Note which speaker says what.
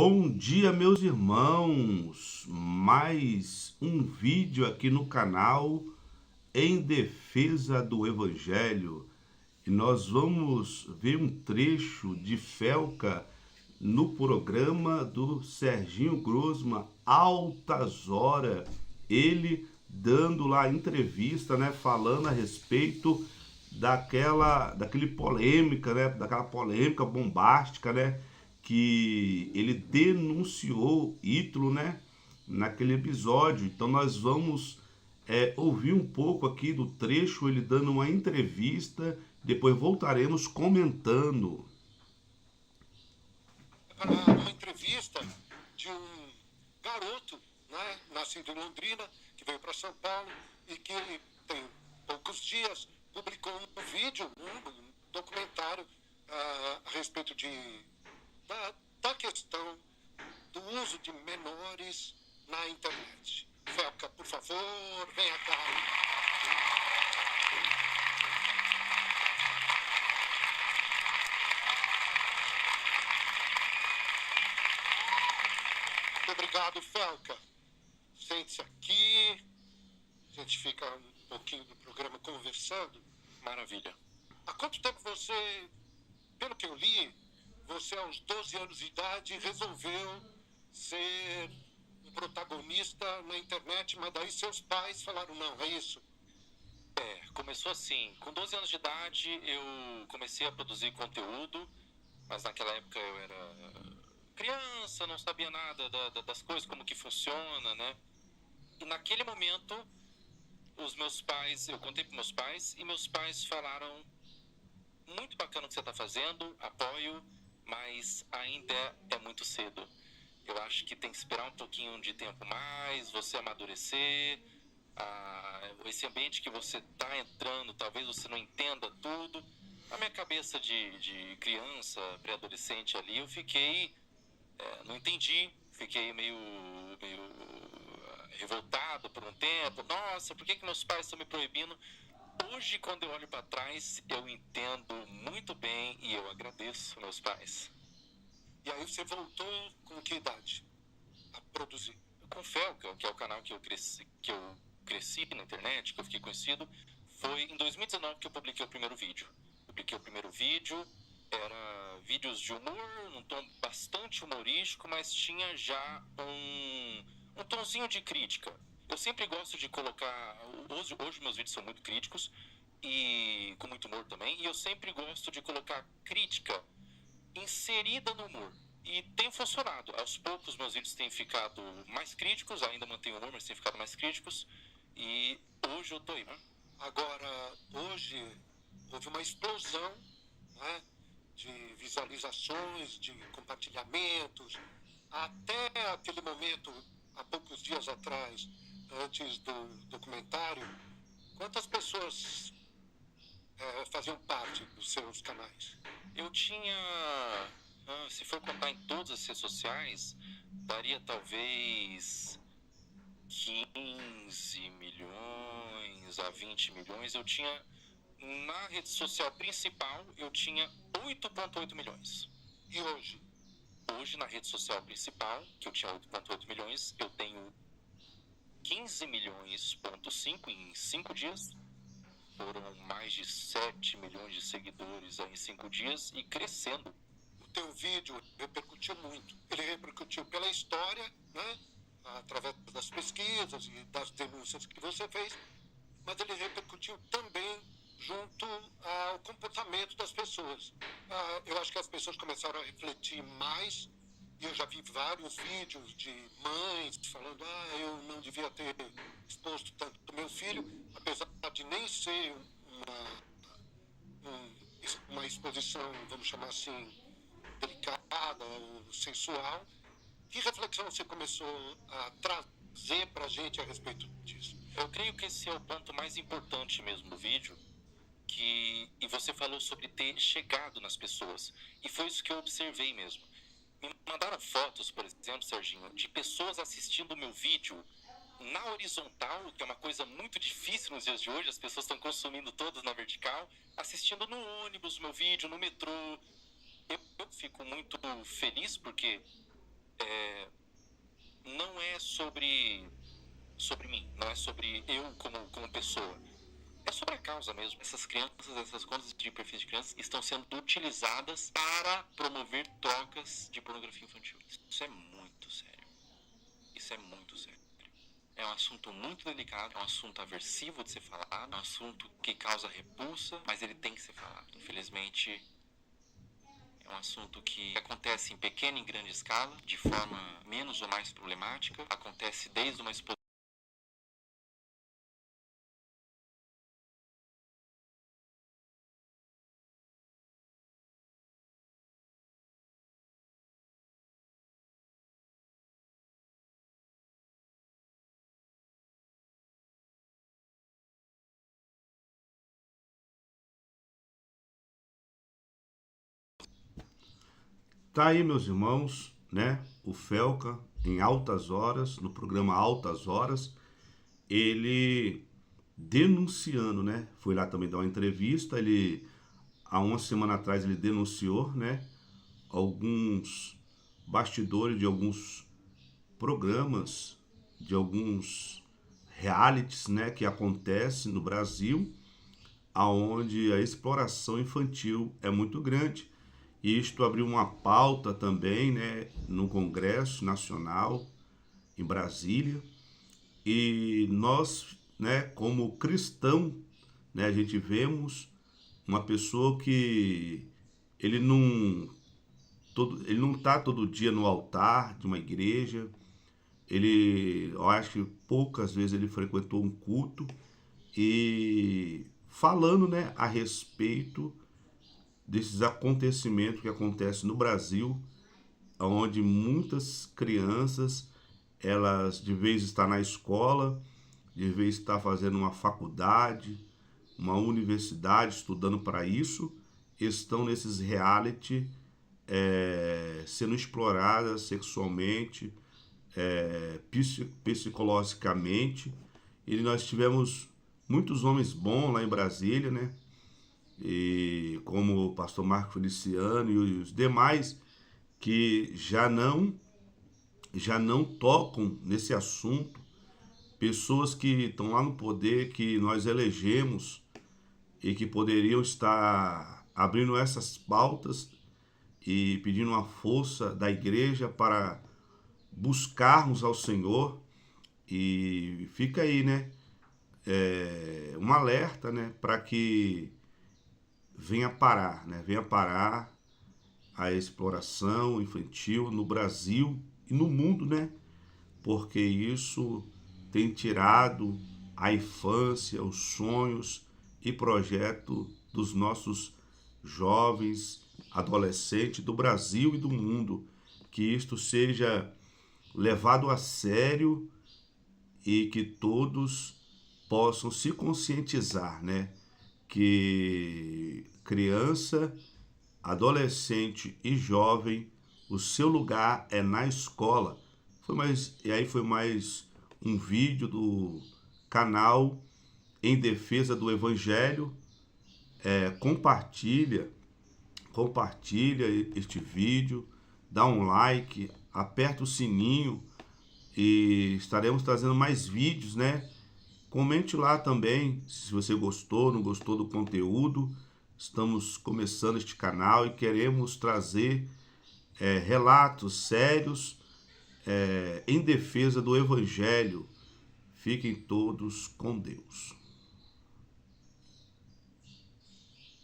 Speaker 1: Bom dia, meus irmãos. Mais um vídeo aqui no canal em defesa do Evangelho. E nós vamos ver um trecho de Felca no programa do Serginho Grosman, Altas Horas. Ele dando lá entrevista, né, falando a respeito daquele polêmica, né, daquela polêmica bombástica, né, que ele denunciou Hitler, né, naquele episódio. Então nós vamos ouvir um pouco aqui do trecho, ele dando uma entrevista, depois voltaremos comentando.
Speaker 2: Uma entrevista de um garoto, né, nascido em Londrina, que veio para São Paulo e que tem poucos dias publicou um vídeo, um documentário a respeito da questão do uso de menores na internet. Felca, por favor, venha cá. Muito obrigado, Felca. Sente-se aqui. A gente fica um pouquinho do programa conversando. Maravilha. Há quanto tempo você, pelo que eu li, você aos 12 anos de idade resolveu ser um protagonista na internet, mas daí seus pais falaram não, é isso?
Speaker 3: Começou assim, com 12 anos de idade eu comecei a produzir conteúdo, mas naquela época eu era criança, não sabia nada das coisas, como que funciona, né? E naquele momento, eu contei para meus pais e meus pais falaram: muito bacana o que você está fazendo, apoio, mas ainda é muito cedo. Eu acho que tem que esperar um pouquinho de tempo mais, você amadurecer. Esse ambiente que você está entrando, talvez você não entenda tudo. Na minha cabeça de criança, pré-adolescente ali, eu fiquei, não entendi, fiquei meio revoltado por um tempo. Nossa, por que meus pais estão me proibindo? Hoje, quando eu olho para trás, eu entendo muito bem e eu agradeço meus pais.
Speaker 2: E aí você voltou com que idade a produzir?
Speaker 3: Com Felca, que é o canal que eu cresci na internet, que eu fiquei conhecido, foi em 2019 que eu publiquei o primeiro vídeo. Era vídeos de humor, num tom bastante humorístico, mas tinha já um tonzinho de crítica. Eu sempre gosto de colocar... Hoje meus vídeos são muito críticos, e com muito humor também, e eu sempre gosto de colocar crítica inserida no humor. E tem funcionado. Aos poucos meus vídeos têm ficado mais críticos, ainda mantenho humor, mas têm ficado mais críticos. E hoje eu tô aí, né?
Speaker 2: Agora, hoje houve uma explosão, né, de visualizações, de compartilhamentos. Até aquele momento, há poucos dias atrás, antes do documentário, quantas pessoas faziam parte dos seus canais?
Speaker 3: Eu tinha, se for contar em todas as redes sociais, daria talvez 15 milhões a 20 milhões. Eu tinha, na rede social principal, eu tinha 8,8 milhões.
Speaker 2: E hoje?
Speaker 3: Hoje, na rede social principal, que eu tinha 8,8 milhões, eu tenho 15 milhões,5 em 5 dias. Foram mais de 7 milhões de seguidores aí em 5 dias e crescendo.
Speaker 2: O teu vídeo repercutiu muito. Ele repercutiu pela história, né, através das pesquisas e das denúncias que você fez, mas ele repercutiu também junto ao comportamento das pessoas. Eu acho que as pessoas começaram a refletir mais, e eu já vi vários vídeos de mães falando: eu não devia ter exposto tanto do meu filho, apesar de nem ser uma exposição, vamos chamar assim, delicada ou sensual. Que reflexão você começou a trazer para a gente a respeito disso?
Speaker 3: Eu creio que esse é o ponto mais importante mesmo do vídeo, e você falou sobre ter chegado nas pessoas, e foi isso que eu observei mesmo. Me mandaram fotos, por exemplo, Serginho, de pessoas assistindo o meu vídeo na horizontal, que é uma coisa muito difícil nos dias de hoje. As pessoas estão consumindo todas na vertical, assistindo no ônibus, meu vídeo, no metrô. Eu fico muito feliz porque não é sobre mim, não é sobre eu como pessoa. É sobre a causa mesmo. Essas crianças, essas contas de perfis de crianças estão sendo utilizadas para promover trocas de pornografia infantil. Isso é muito sério. Isso é muito sério. É um assunto muito delicado, é um assunto aversivo de ser falado, é um assunto que causa repulsa, mas ele tem que ser falado. Infelizmente, é um assunto que acontece em pequena e grande escala, de forma menos ou mais problemática. Acontece desde uma exposição.
Speaker 1: Tá aí, meus irmãos, né? O Felca, em Altas Horas, no programa Altas Horas, ele denunciando, né? Foi lá também dar uma entrevista, ele há uma semana atrás ele denunciou, né, alguns bastidores de alguns programas, de alguns realities, né, que acontecem no Brasil, aonde a exploração infantil é muito grande. E isto abriu uma pauta também, né, no Congresso Nacional em Brasília. E nós, né, como cristão, né, a gente vemos uma pessoa que ele não ele não está todo dia no altar de uma igreja. Eu acho que poucas vezes ele frequentou um culto e falando, né, a respeito desses acontecimentos que acontecem no Brasil, onde muitas crianças, elas de vez estar na escola, de vez estar fazendo uma faculdade, uma universidade, estudando para isso, estão nesses reality, sendo exploradas sexualmente, psicologicamente. E nós tivemos muitos homens bons lá em Brasília, né? E como o pastor Marco Feliciano e os demais que já não tocam nesse assunto, pessoas que estão lá no poder, que nós elegemos e que poderiam estar abrindo essas pautas e pedindo uma força da igreja para buscarmos ao Senhor. E fica aí, né? Um alerta, né? Para que venha parar, né? Venha parar a exploração infantil no Brasil e no mundo, né? Porque isso tem tirado a infância, os sonhos e projeto dos nossos jovens, adolescentes do Brasil e do mundo. Que isto seja levado a sério e que todos possam se conscientizar, né? Que criança, adolescente e jovem, o seu lugar é na escola. Foi mais um vídeo do canal Em Defesa do Evangelho. Compartilha este vídeo, dá um like, aperta o sininho e estaremos trazendo mais vídeos, né? Comente lá também se você gostou, não gostou do conteúdo. Estamos começando este canal e queremos trazer relatos sérios em defesa do Evangelho. Fiquem todos com Deus.